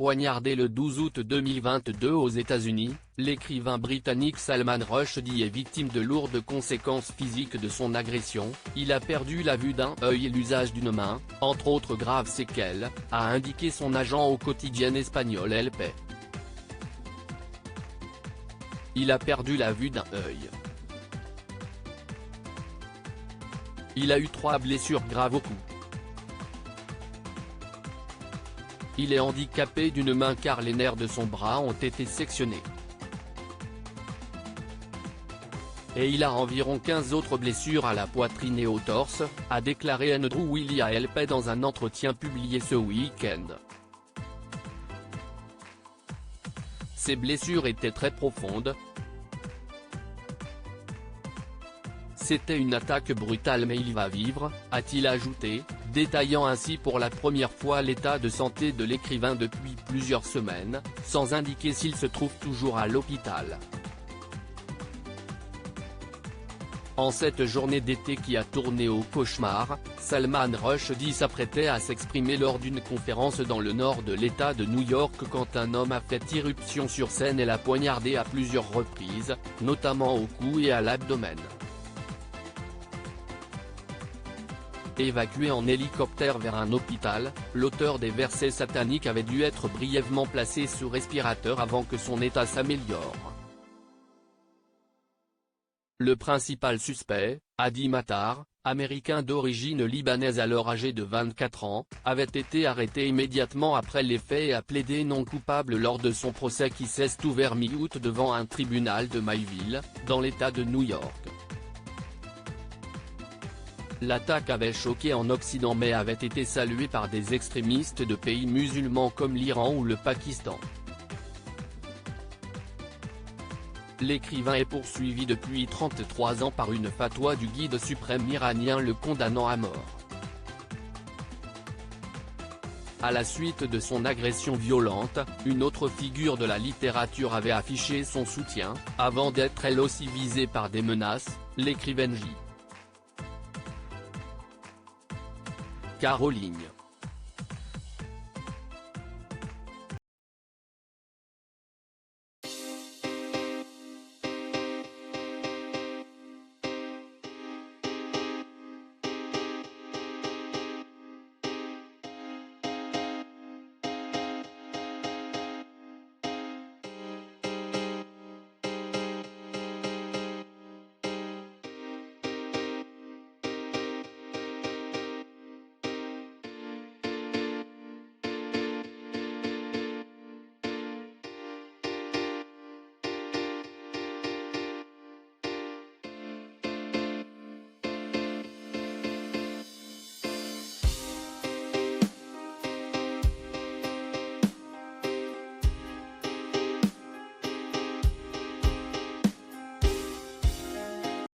poignardé le 12 août 2022 aux États-Unis, l'écrivain britannique Salman Rushdie est victime de lourdes conséquences physiques de son agression. Il a perdu la vue d'un œil et l'usage d'une main, entre autres graves séquelles, a indiqué son agent au quotidien espagnol El País. Il a perdu la vue d'un œil. Il a eu 3 blessures graves au cou. Il est handicapé d'une main car les nerfs de son bras ont été sectionnés. Et il a environ 15 autres blessures à la poitrine et au torse, a déclaré Andrew Willey à El País dans un entretien publié ce week-end. Ces blessures étaient très profondes. C'était une attaque brutale mais il va vivre, a-t-il ajouté, détaillant ainsi pour la première fois l'état de santé de l'écrivain depuis plusieurs semaines, sans indiquer s'il se trouve toujours à l'hôpital. En cette journée d'été qui a tourné au cauchemar, Salman Rushdie s'apprêtait à s'exprimer lors d'une conférence dans le nord de l'État de New York quand un homme a fait irruption sur scène et l'a poignardé à plusieurs reprises, notamment au cou et à l'abdomen. Évacué en hélicoptère vers un hôpital, l'auteur des versets sataniques avait dû être brièvement placé sous respirateur avant que son état s'améliore. Le principal suspect, Hadi Matar, américain d'origine libanaise alors âgé de 24 ans, avait été arrêté immédiatement après les faits et a plaidé non coupable lors de son procès qui s'est ouvert mi-août devant un tribunal de Mayville, dans l'État de New York. L'attaque avait choqué en Occident mais avait été saluée par des extrémistes de pays musulmans comme l'Iran ou le Pakistan. L'écrivain est poursuivi depuis 33 ans par une fatwa du guide suprême iranien le condamnant à mort. À la suite de son agression violente, une autre figure de la littérature avait affiché son soutien, avant d'être elle aussi visée par des menaces, l'écrivaine J. Caroline